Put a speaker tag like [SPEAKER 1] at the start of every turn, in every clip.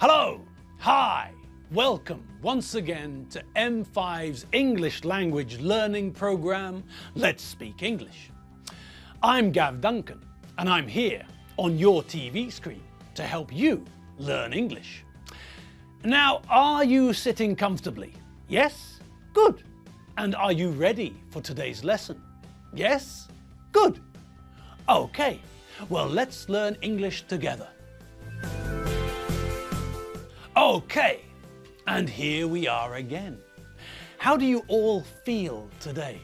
[SPEAKER 1] Hello, hi, welcome once again to M5's English language learning program, Let's Speak English. I'm Gav Duncan and I'm here on your TV screen to help you learn English. Now, are you sitting comfortably? Yes? Good. And are you ready for today's lesson? Yes? Good. Okay, well, let's learn English together. Okay, and here we are again. How do you all feel today?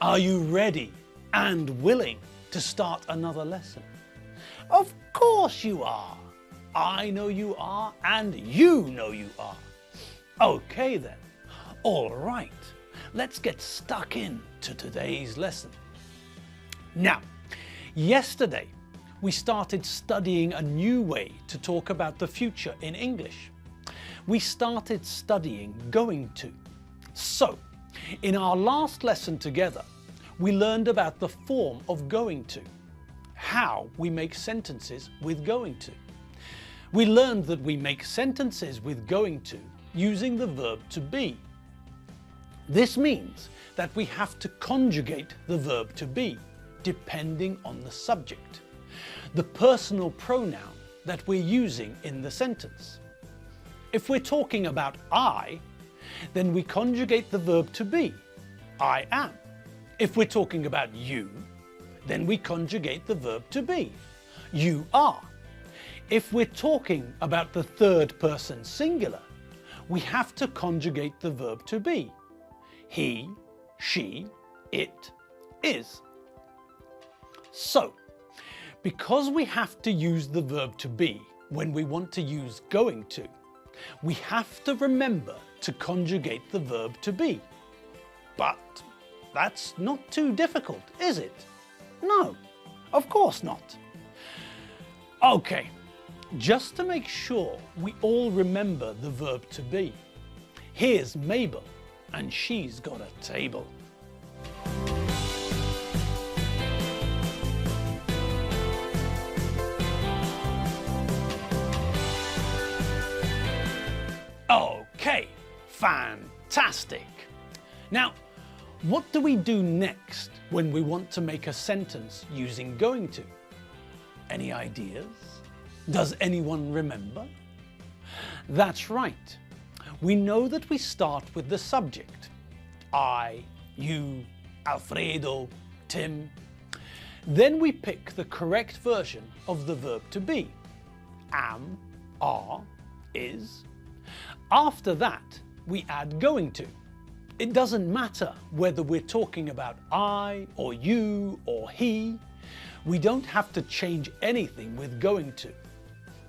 [SPEAKER 1] Are you ready and willing to start another lesson? Of course you are. I know you are, and you know you are. Okay then. All right, let's get stuck into today's lesson. Now, yesterday we started studying a new way to talk about the future in English. We started studying going to. So, in our last lesson together, we learned about the form of going to, how we make sentences with going to. We learned that we make sentences with going to using the verb to be. This means that we have to conjugate the verb to be depending on the subject, the personal pronoun that we're using in the sentence. If we're talking about I, then we conjugate the verb to be, I am. If we're talking about you, then we conjugate the verb to be, you are. If we're talking about the third person singular, we have to conjugate the verb to be, he, she, it, is. So, because we have to use the verb to be when we want to use going to, we have to remember to conjugate the verb to be. But that's not too difficult, is it? No, of course not. Okay, just to make sure we all remember the verb to be, here's Mabel, and she's got a table. Okay, fantastic. Now, what do we do next when we want to make a sentence using going to? Any ideas? Does anyone remember? That's right. We know that we start with the subject. I, you, Alfredo, Tim. Then we pick the correct version of the verb to be. Am, are, is. After that, we add going to. It doesn't matter whether we're talking about I or you or he. We don't have to change anything with going to.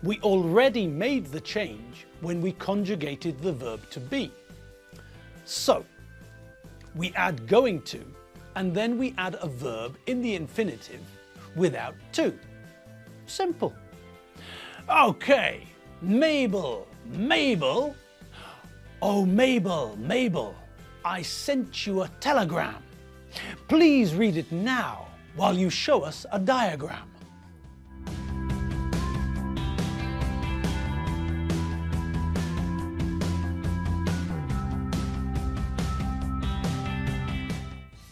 [SPEAKER 1] We already made the change when we conjugated the verb to be. So, we add going to, and then we add a verb in the infinitive without to. Simple. Okay, Mabel, Mabel. Oh, Mabel, Mabel, I sent you a telegram. Please read it now while you show us a diagram.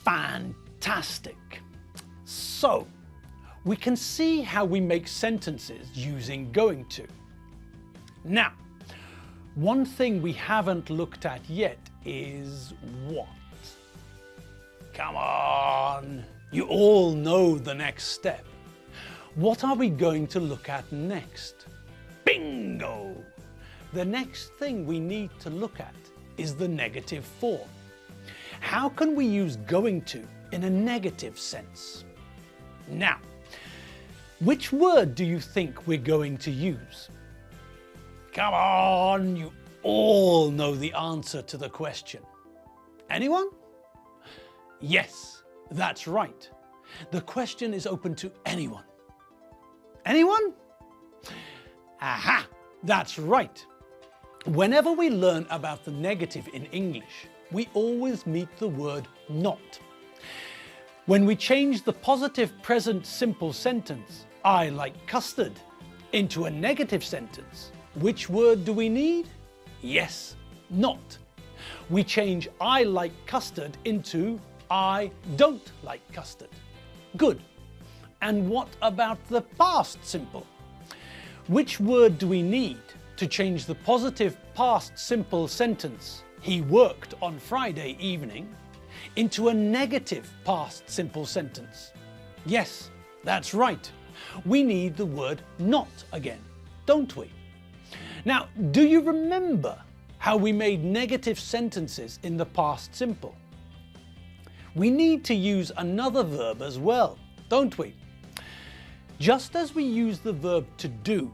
[SPEAKER 1] Fantastic. So, we can see how we make sentences using going to. Now, one thing we haven't looked at yet is what? Come on, you all know the next step. What are we going to look at next? Bingo! The next thing we need to look at is the negative form. How can we use going to in a negative sense? Now, which word do you think we're going to use? Come on, you all know the answer to the question. Anyone? Yes, that's right. The question is open to anyone. Anyone? Aha, that's right. Whenever we learn about the negative in English, we always meet the word not. When we change the positive present simple sentence, I like custard, into a negative sentence, Which word do we need? Yes, not. We change I like custard into I don't like custard. Good. And what about the past simple? Which word do we need to change the positive past simple sentence, he worked on Friday evening, into a negative past simple sentence? Yes, that's right. We need the word not again, don't we? Now, do you remember how we made negative sentences in the past simple? We need to use another verb as well, don't we? Just as we use the verb to do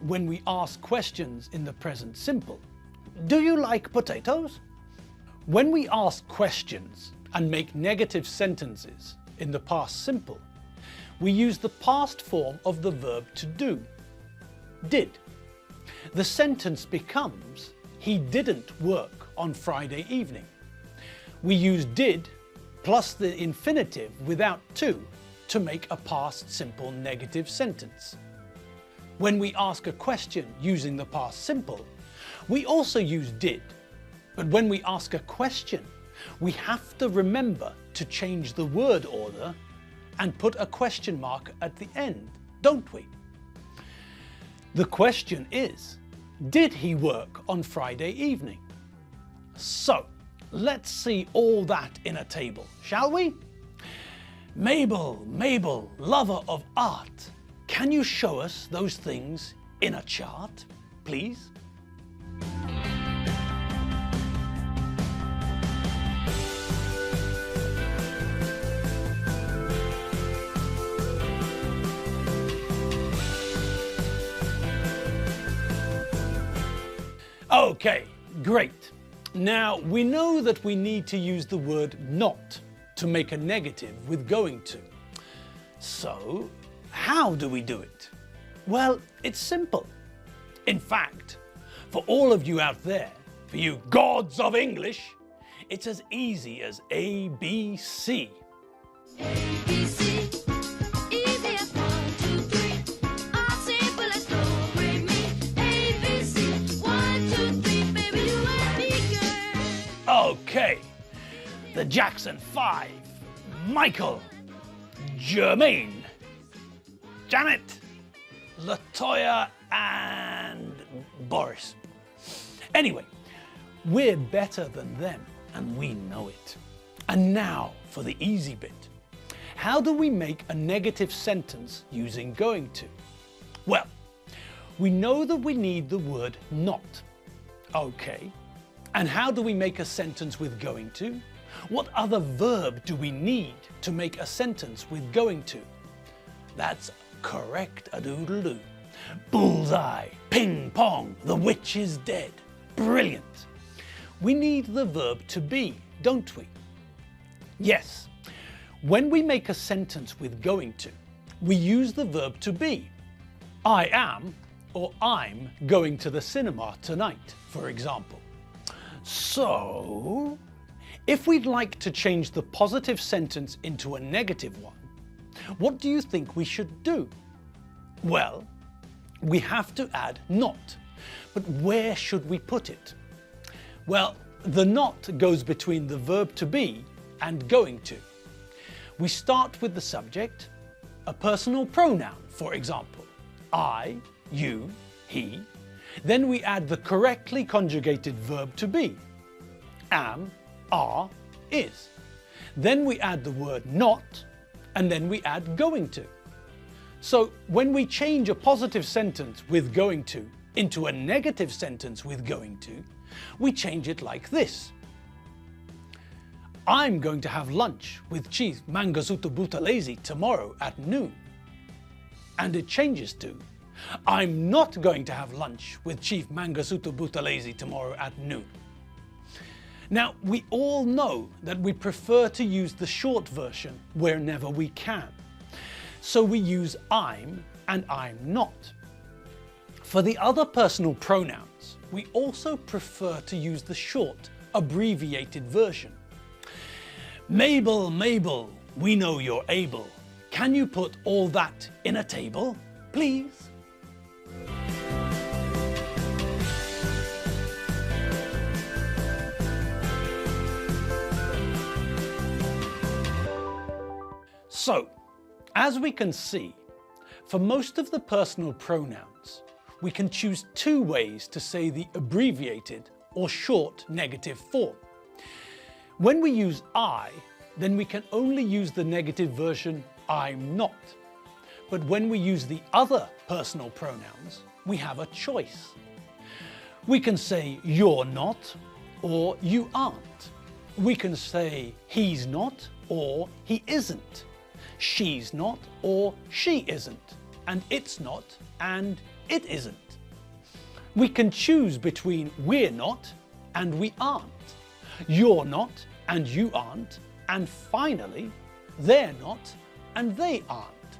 [SPEAKER 1] when we ask questions in the present simple. Do you like potatoes? When we ask questions and make negative sentences in the past simple, we use the past form of the verb to do, did. The sentence becomes, he didn't work on Friday evening. We use did plus the infinitive without to make a past simple negative sentence. When we ask a question using the past simple, we also use did. But when we ask a question, we have to remember to change the word order and put a question mark at the end, don't we? The question is, did he work on Friday evening? So, let's see all that in a table, shall we? Mabel, lover of art, can you show us those things in a chart, please? Okay, great. Now, we know that we need to use the word not to make a negative with going to. So, how do we do it? Well, it's simple. In fact, for all of you out there, for you gods of English, it's as easy as ABC.
[SPEAKER 2] ABC, easy as 1, 2, 3. All simple as do, re, mi. ABC, 1, 2, 3, baby, you and me, girl.
[SPEAKER 1] Okay, the Jackson 5, Michael, Jermaine, Janet, Latoya, and Boris. Anyway, we're better than them, and we know it. And now for the easy bit. How do we make a negative sentence using going to? Well, we know that we need the word not. Okay, and how do we make a sentence with going to? What other verb do we need to make a sentence with going to? That's correct, a doodle-doo. Bullseye, ping pong, the witch is dead. Brilliant. We need the verb to be, don't we? Yes. When we make a sentence with going to, we use the verb to be. I am or I'm going to the cinema tonight, for example. So, if we'd like to change the positive sentence into a negative one, what do you think we should do? Well, we have to add not, but where should we put it? Well, the not goes between the verb to be and going to. We start with the subject, a personal pronoun, for example, I, you, he. Then we add the correctly conjugated verb to be, am, are, is. Then we add the word not, and then we add going to. So when we change a positive sentence with going to into a negative sentence with going to, we change it like this. I'm going to have lunch with Chief Mangasutu Buthelezi tomorrow at noon. And it changes to, I'm not going to have lunch with Chief Mangasutu Buthelezi tomorrow at noon. Now, we all know that we prefer to use the short version whenever we can. So we use I'm and I'm not. For the other personal pronouns, we also prefer to use the short, abbreviated version. Mabel, we know you're able. Can you put all that in a table, please? So, as we can see, for most of the personal pronouns, we can choose two ways to say the abbreviated or short negative form. When we use I, then we can only use the negative version I'm not. But when we use the other personal pronouns, we have a choice. We can say you're not or you aren't. We can say he's not or he isn't. She's not or she isn't. And it's not and it isn't. We can choose between we're not and we aren't. You're not and you aren't. And finally, they're not and they aren't.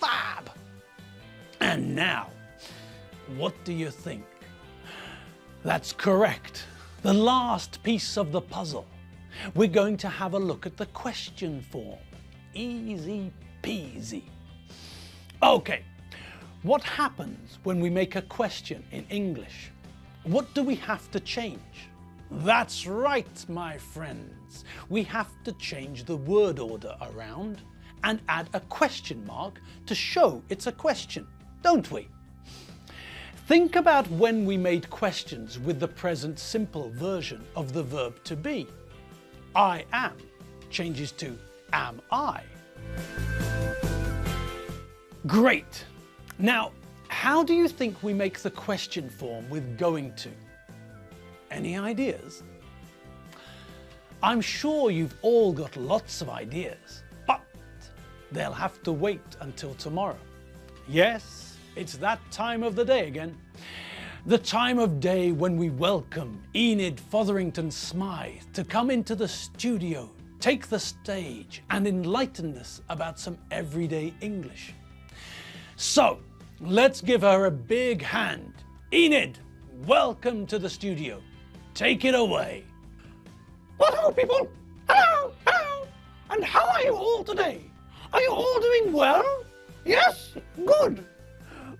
[SPEAKER 1] Fab! And now, what do you think? That's correct. The last piece of the puzzle. We're going to have a look at the question form. Easy peasy. Okay, what happens when we make a question in English? What do we have to change? That's right, my friends. We have to change the word order around and add a question mark to show it's a question, don't we? Think about when we made questions with the present simple version of the verb to be. I am changes to am I. Great. Now, how do you think we make the question form with going to? Any ideas? I'm sure you've all got lots of ideas, but they'll have to wait until tomorrow. Yes, it's that time of the day again. The time of day when we welcome Enid Fotherington Smythe to come into the studio, take the stage and enlighten us about some everyday English. So, let's give her a big hand. Enid, welcome to the studio. Take it away.
[SPEAKER 3] Well, hello, people. Hello, hello. And how are you all today? Are you all doing well? Yes? Good.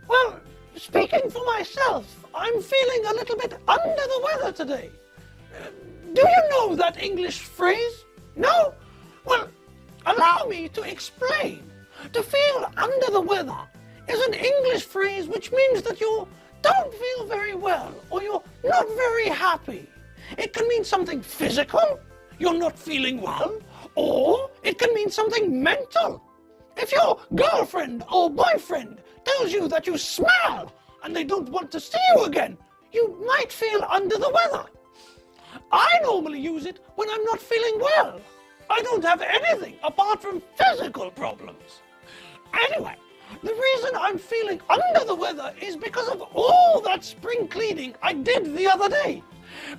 [SPEAKER 3] Well, speaking for myself, I'm feeling a little bit under the weather today. Do you know that English phrase? No? Well, allow me to explain. To feel under the weather is an English phrase which means that you don't feel very well or you're not very happy. It can mean something physical, you're not feeling well, or it can mean something mental. If your girlfriend or boyfriend tells you that you smell and they don't want to see you again, you might feel under the weather. I normally use it when I'm not feeling well. I don't have anything apart from physical problems. Anyway, the reason I'm feeling under the weather is because of all that spring cleaning I did the other day.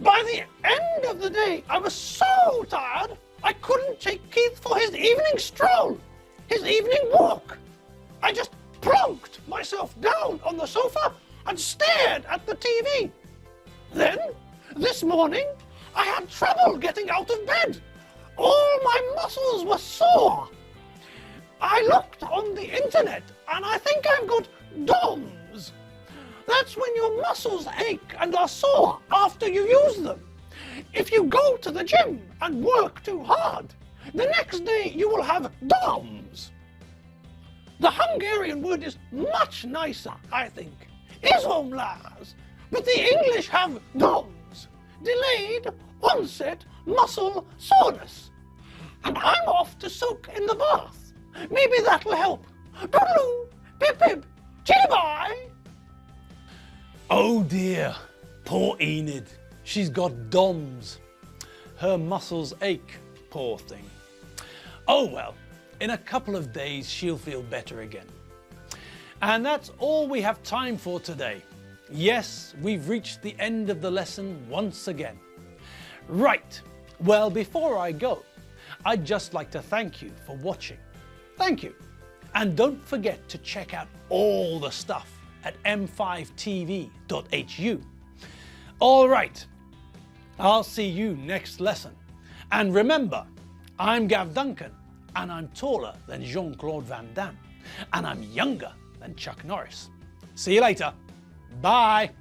[SPEAKER 3] By the end of the day, I was so tired, I couldn't take Keith for his evening stroll, his evening walk. I just plonked myself down on the sofa and stared at the TV. Then, this morning, I had trouble getting out of bed. All my muscles were sore. I looked on the internet and I think I've got DOMS. That's when your muscles ache and are sore after you use them. If you go to the gym and work too hard, the next day you will have DOMS. The Hungarian word is much nicer, I think. Izomlás. But the English have DOMS. Delayed onset muscle soreness. And I'm off to soak in the bath. Maybe that'll help. Toodaloo, pip pip, chitty bye.
[SPEAKER 1] Oh dear, poor Enid. She's got DOMS. Her muscles ache, poor thing. Oh well, in a couple of days she'll feel better again. And that's all we have time for today. Yes, we've reached the end of the lesson once again. Right, well, before I go, I'd just like to thank you for watching. Thank you. And don't forget to check out all the stuff at m5tv.hu. All right, I'll see you next lesson. And remember, I'm Gav Duncan, and I'm taller than Jean-Claude Van Damme, and I'm younger than Chuck Norris. See you later. Bye.